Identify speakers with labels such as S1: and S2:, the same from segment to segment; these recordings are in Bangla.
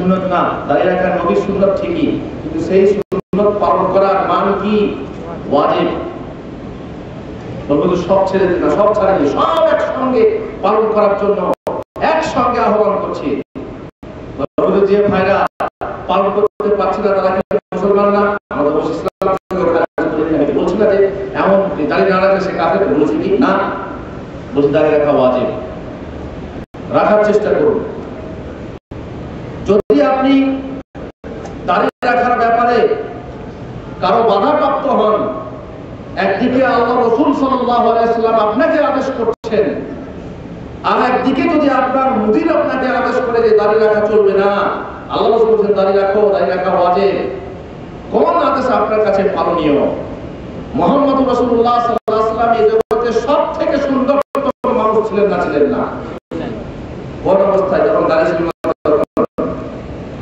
S1: সুন্নত না, দাঁড়িয়ে রাখা নবীর সুন্নত ঠিকই, কিন্তু সেই সুন্নত পালন করার মান কি? ওয়াজিব। বলবো সব ছেড়ে দিন না, সব ছাড়েনি, সব একসঙ্গে পালন করার জন্য একসঙ্গে আহ্বান করছি। বলবো যে ভাইরা পালন করতে পারছি না তারা কি মুসলমান না? আমাদের ইসলাম বলছি না যে এমন দাঁড়িয়ে না রাখলে সে কাফের, বলছি কি না? বলছি দাঁড়িয়ে রাখা ওয়াজিব, রাখার চেষ্টা করুন। যদি আপনি দাঁড়িয়ে রাখার ব্যাপারে কারো বাধাপ্রাপ্ত হন, একদিকে আল্লাহ রাসূল সাল্লাল্লাহু আলাইহি ওয়াসাল্লাম আপনাকে আদেশ করছেন, আর একদিকে যদি আপনার মুদির আপনাকে আদেশ করে যে দাঁড়িয়ে রাখা চলবে না, আল্লাহ রাসূল বলেন দাঁড়িয়ে রাখো, দাঁড়িয়ে রাখা ওয়াজিব, কোন আদেশ আপনার কাছে পালনীয়? মুহাম্মদ রাসূলুল্লাহ সাল্লাল্লাহু আলাইহি ওয়াসাল্লাম এই জগতে সবথেকে সুন্দরতম মানুষ ছিলেন না ছিলেন না? কোন অবস্থায়? যখন দাঁড়িয়ে ছিলেন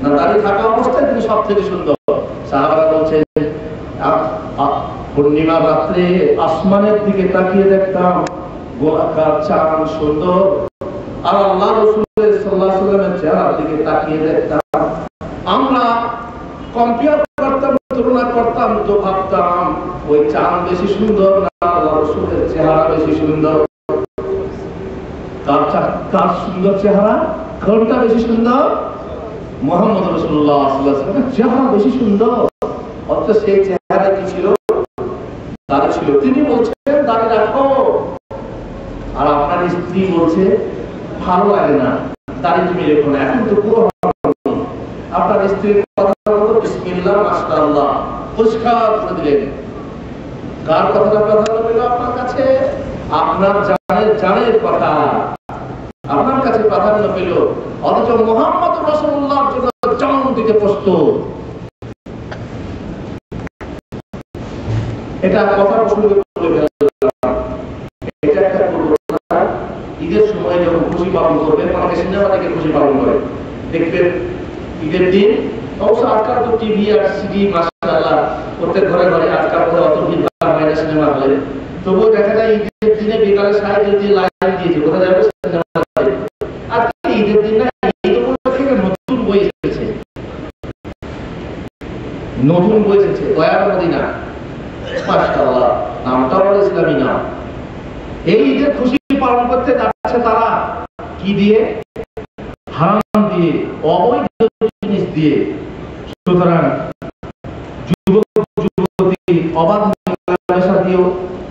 S1: না, দাঁড়িয়ে থাকা অবস্থায় তিনি সবথেকে সুন্দর। সাহাবারা বলছেন পূর্ণিমা রাত্রে আসমানের দিকে তাকিয়ে দেখতাম গোলাকার চাঁদ সুন্দর, আর আল্লাহ রাসূল সাল্লাল্লাহু আলাইহি ওয়াসাল্লামের চেহারার দিকে তাকিয়ে দেখতাম। আমরা কম্পেয়ার করতাম, তুলনা করতাম, তো ভাবতাম ওই চাঁদ বেশি সুন্দর না আল্লাহ রাসূলের চেহারা বেশি সুন্দর? কার সুন্দর চেহারা? কোনটা বেশি সুন্দর? মুহাম্মদ রাসূলুল্লাহ সাল্লাল্লাহু আলাইহি ওয়াসাল্লামের চেহারা বেশি সুন্দর। অথচ সেই চেহারা কি ছিল? দাঁড়িয়ে ছিল। তিনি বলছেন দাঁড়িয়ে রাখো, আর আপনার স্ত্রী বলছে ভালো লাগে না, দাঁড়িয়ে তুমি রেখো না। এখন তো পুরো আপনার স্ত্রীর কথা মতো বিসমিল্লাহ মাশাআল্লাহ পরিষ্কার করে দিলেন। কার কথাটা প্রাধান্য পেল আপনার কাছে? আপনার জানের কথা আপনার কাছে প্রাধান্য পেল, অথচ মুহাম্মদ রাসূলুল্লাহর জন্য জান দিতে প্রস্তুত। এটা কথা প্রসঙ্গে বলে গেলাম। এটা একটা ঘটনা। ঈদের সময় যখন খুশি পালন করবে, অনেকে সিনেমা দেখে খুশি পালন করে, দেখবেন ঈদের দিন অবশ্য আজকাল তো টিভি আর সিডি মাশাআল্লাহ প্রত্যেক ঘরে ঘরে আজকাল অত ভিড় হয় না সিনেমা হলে, তবুও দেখা যায় ঈদের দিনে বিকালে সাইডে দিয়ে লাইন দিয়েছে, কোথায় যাবে সিনেমা হলে। আজকে ঈদের দিন না, ঈদ উপলক্ষে নতুন বই এসেছে, নতুন বই এসেছে দয়ার মদিনা, মাশাআল্লাহ, নামটা বড় ইসলামী নাম। এই ঈদের খুশি পালন করতে যাচ্ছে তারা কি দিয়ে? হারাম দিয়ে, অবৈধ জিনিস দিয়ে। সুতরাং যুবক যুবতী অবাধ মেলামেশা দিয়েও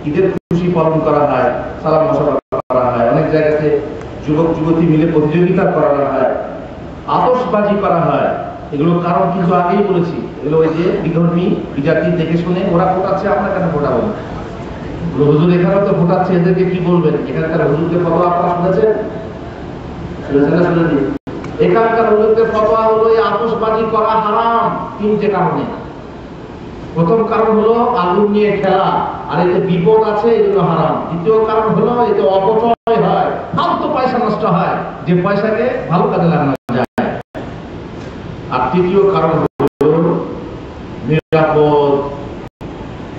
S1: ঈদের খুশি পালন করা হয়, সালাম মুসাফা করা হয়, অনেক জায়গাতে যুবক যুবতী মিলে প্রতিযোগিতা করানো হয়, আতশবাজি করা হয়। এগুলো কারণ কিন্তু আগেই বলেছি, এগুলো ওই যে বিধর্মী বিজাতি দেখে শুনে ওরা ফোটাচ্ছে, আমরা কেন ফোটাবো? হুজুর এখানে তো ফোটাচ্ছে, এদেরকে কি বলবেন? এখানকার হুজুরকে ফতোয়া আপনারা শুনেছেন? এখানকার হুজুরদের ফতোয়া হলো এই আতশবাজি করা হারাম তিনটে কারণে। প্রথম কারণ হলো আগুন নিয়ে খেলা, আর এতে বিপদ আছে, এগুলো হারাম। দ্বিতীয় কারণ হলো এতে অপচয় হয়, ফালতু পয়সা নষ্ট হয়, যে পয়সাকে ভালো কাজে লাগানো যায়। আর তৃতীয় কারণ হলো নিরাপদ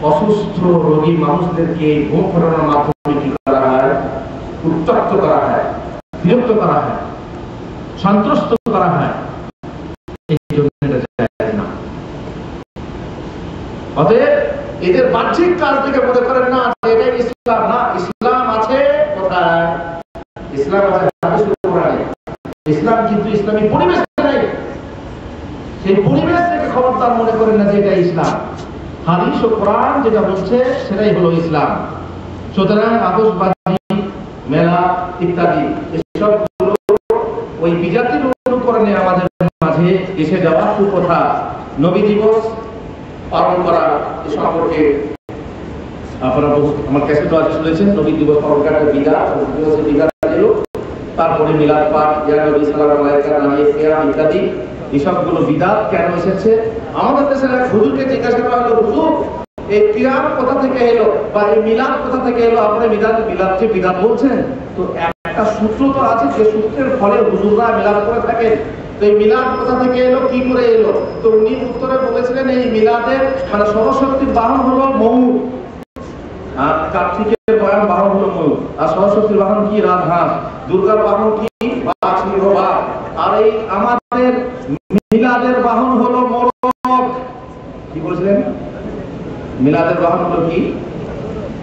S1: অসুস্থ রোগী মানুষদেরকে ঘুম ফোটানোর মাধ্যমে কি করা হয়? উত্তপ্ত করা হয়, বিরক্ত করা হয়, সন্ত্রস্ত করা হয়। এই জন্য এটা যায় না। অতএব এদের বাহ্যিক কাজ থেকে মনে করেন না এটাই ইসলাম। না, ইসলাম আছে কোথায়? ইসলাম আছে হাদিস ও কোরআনে। ইসলাম কিন্তু ইসলামী পরিবেশ নেই, সেই পরিবেশ থেকে খবরদার মনে করেন না যে এটা ইসলাম। হাদিস ও কোরআন যেটা বলছে সেটাই হলো ইসলাম। সুতরাং আতশবাজি, মেলা ইত্যাদি এসব ওই বিজাতির অনুকরণে আমাদের মাঝে এসে যাওয়া কুপ্রথা। নবী দিবস পালন করা এ সম্পর্কে আপনারা আমার কাছে তো আজ শুনেছেন, নবী দিবস পালন করার বিধান, বিধান ছিল। তারপরে মিলাদ পাঠ, ইয়া নবী সাল্লাল্লাহু আলাইহি ওয়াসাল্লাম, কিয়াম ইত্যাদি এসবগুলো বিদাত কেন এসেছে? আমাদের দেশের এক হুজুরকে জিজ্ঞাসা করা হলো, হুজুর এই কিয়াম কোথা থেকে এলো বা এই মিলাদ কোথা থেকে এলো? আপনি মিলাদকে বিদাত বলছেন, তো একটা সূত্র তো আছে, যে সূত্রের ফলে হুজুররা মিলাদ করে থাকেন। তো এই মিলাদ কোথা থেকে এলো, কি করে এলো? তো উনি উত্তরে বলেছিলেন এই মিলাদের মানে সরস্বতীর বাহন হলো ময়ূর, আর কার্তিকের বাহন হলো ময়ূর, আর সরস্বতীর বাহন কি? রাজহাঁস। দুর্গার বাহন কি? বাঘ, সিংহ, বাঘ। আর এই আমাদের মিলাদের বাহন হলো মোরগ। কি বলছিলেন? মিলাদের বাহন হলো কি?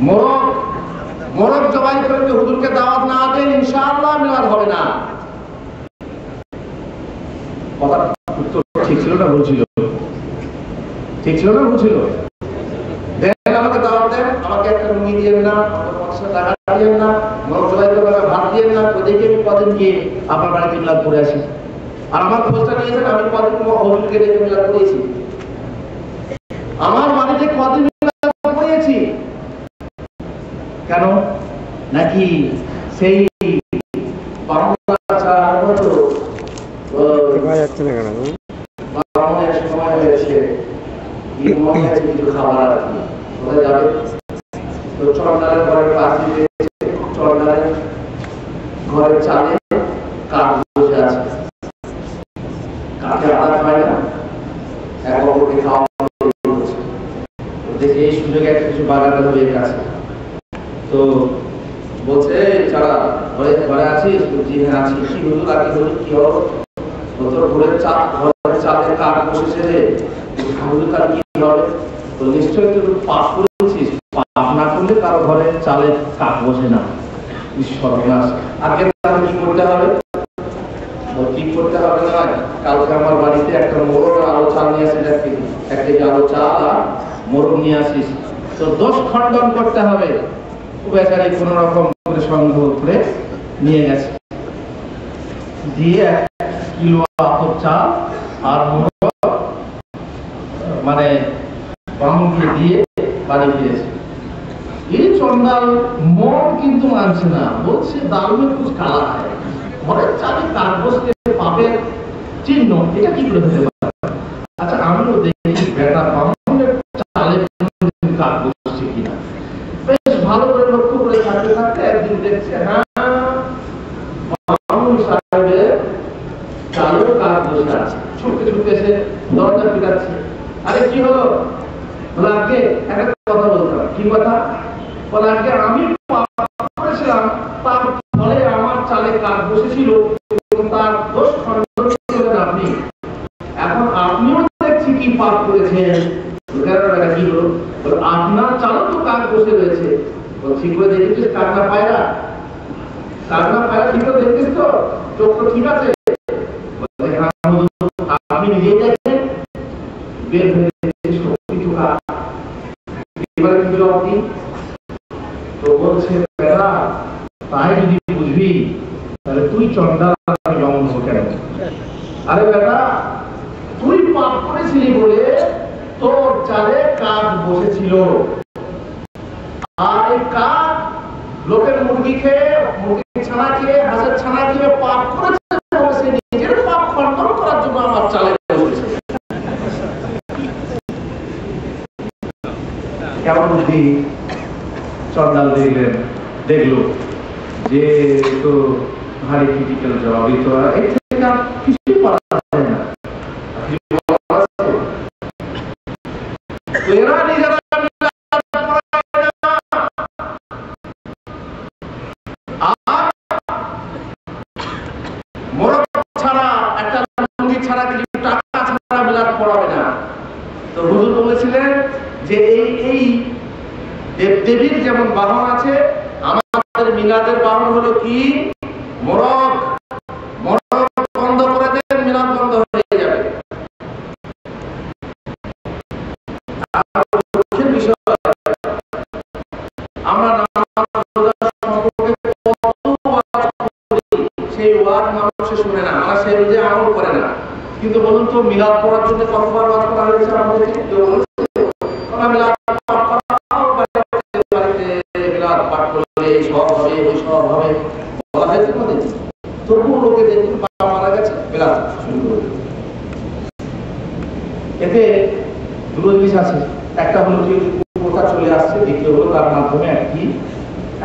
S1: মোরগ। মোরগ জবাই করে হুজুরকে দাওয়াত না দেন ইনশাআল্লাহ মিলাদ হবে না। কথা ঠিক ছিল না ভুল ছিল? ঠিক ছিল না ভুল ছিল? দেন আমাকে দাওয়াত দেন, আমাকে একটা রুমি দিয়েন না, আমাকে ৫০ টাকা দিয়েন না, মোরগ জবাই করে ভাত দিয়েন না, ওদেরকে আমি কদিন গিয়ে আপনার বাড়িতে মিলাদ করে আসি। আর আমার খোঁজটা নিয়েছেন, আমি কদিন হুজুরকে ডেকে মিলাদ করেছি, আমার বাড়িতে কদিন মিলাদ করেছি। কেন? নাকি সেই বাংলা সময় হয়েছে কিছু খাবার আর কি কোথায় যাবে? তো চন্ডালের ঘরের পাশে চন্ডালের ঘরের চালে কাক বসে আছে, কাকে আদা খায় না, এক অপরকে খাওয়া দেখে এই সুযোগে একটা কিছু বাগাতে হবে এর কাছে। তো বলছে যারা ঘরে আছিস? জি হ্যাঁ আছি। কি হুজুর আর কি হলো? কি হলো? তোর ঘরের চালে কাক বসেছে রে, হুজুর তার কি হবে? তো নিশ্চয়ই তুই পাপ করেছিস, পাপ না করলে কারো ঘরে চালে কাক বসে না। সর্বনাশ। আগে তাহলে কি করতে হবে? কি করতে হবে নয়, কালকে আমার বাড়িতে একটা মোরগ আলো চাল নিয়ে আসিস, এক কেজি আলো চাল আর মোরগ নিয়ে আসিস। তো দোষ খণ্ডন করতে হবে। বেচারি কোন রকম করে সংগ্রহ করে নিয়ে গেছে, দিয়ে 1 কিলো আতপ চাল আর মোরগ মানে বামুনকে দিয়ে বাড়ি ফিরেছে। এই চন্ডাল মন কিন্তু মানছে না, বলছে দাল মে কুছ কালা হয়, ঘরের চালে কাক বসতে পাপের চিহ্ন, এটা কি করে হতে পারে? আচ্ছা আমিও দেখি বেটা বামুনের চালে কাক বসছে কিনা। বেশ ভালো করে লক্ষ্য করে থাকতে থাকতে একদিন দেখছে হ্যাঁ বামুন সাহেবের চালেও কাক বসে আছে। ছুটতে ছুটতে এসে দরজা পিটাচ্ছে। আরে কি হলো? বলে আজকে একটা কথা বলতাম। কি কথা? বলে আজকে আমি করেছিলাম, তার ফলে আমার চালে কাক বসেছিল, তার দোষ খণ্ডন করলেন আপনি। এখন আপনিও দেখছি কি পাপ করেছেন। কি হলো? আপনার চালও তো কাক বসে রয়েছে। ঠিক করে দেখেছিস কাকনা পায়রা? কাকনা পায়রা ঠিক করে দেখছিস তো? চোখ তো ঠিক আছে? আপনি নিজেই দেখেন, বের হয়ে কিছু কাক। এবারে কি জবাব দিই? তো বলছে বেটা তাই যদি বুঝবি তাহলে তুই চন্ডাল আমি বামুন হবো কেন? আরে বেটা তুই পাপ করেছিলি বলে তোর চালে কাক বসেছিল, আর এই কাক লোকের মুরগি খেয়ে, মুরগির ছানা খেয়ে, হাঁসের ছানা খেয়ে পাপ করেছে, সে নিজের পাপ খণ্ডন করার জন্য আমার চালে বসেছে। কেমন বুদ্ধি? চন্ডাল দেখলো যে তো ভারী ক্রিটিক্যাল জবাব, তো এর থেকে কিছু করা যায় না। এরা নিজেরা মোরগ ছাড়া একটা মুরগি ছাড়া কিছু টাকা ছাড়া মিলাদ পড়াবে না। তো হুজুর বলেছিলেন যে এই দেবদেবীর যেমন বাহন আছে, আমাদের মিলাদের বাহন হলো কি? মোরগ। মোরগ বন্ধ করে দেন, মিলাদ বন্ধ হয়ে যাবে। আমরা সেই ওয়াজ মানুষে শুনে না, আমরা সেই অনুযায়ী আমল করে না। কিন্তু বলুন তো মিলাদ পড়ার জন্য কতবার ওয়াজ করা হয়েছে আমাদেরকে? মিলাদ তবুও লোকে দেখুন মারা গেছে, এতে দুটো জিনিস আছে। একটা হলো যে প্রথা চলে আসছে, দ্বিতীয় হলো তার মাধ্যমে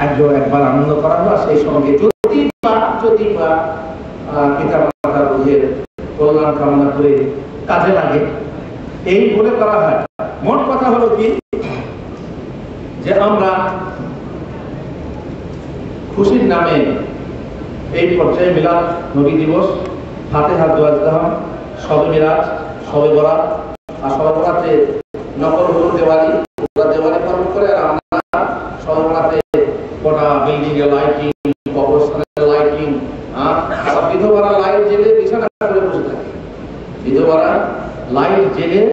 S1: একবার আনন্দ করা হয়, সেই সঙ্গে যদি বা পিতামাতার রোগের কল্যাণ কামনা করে কাজে লাগে, এই বলে করা হয়। মোট কথা হলো কি যে আমরা খুশির নামে এই পর্যায়ে মিলাদ নবী দিবস, ফাতিহা দোয়া দেওয়া, শবে মিরাজ, শবে বরাত, আর শবে বরাতে নকল হলো দেওয়ালি, ওরা দেওয়ালি পালন করে। আর আমরা শবে বরাতে গোটা বিল্ডিং এ লাইটিং, কবরস্থানের লাইটিং, আর বিধবারা লাইট জেলে বিছানা করে বসে থাকে। বিধবারা লাইট জেলে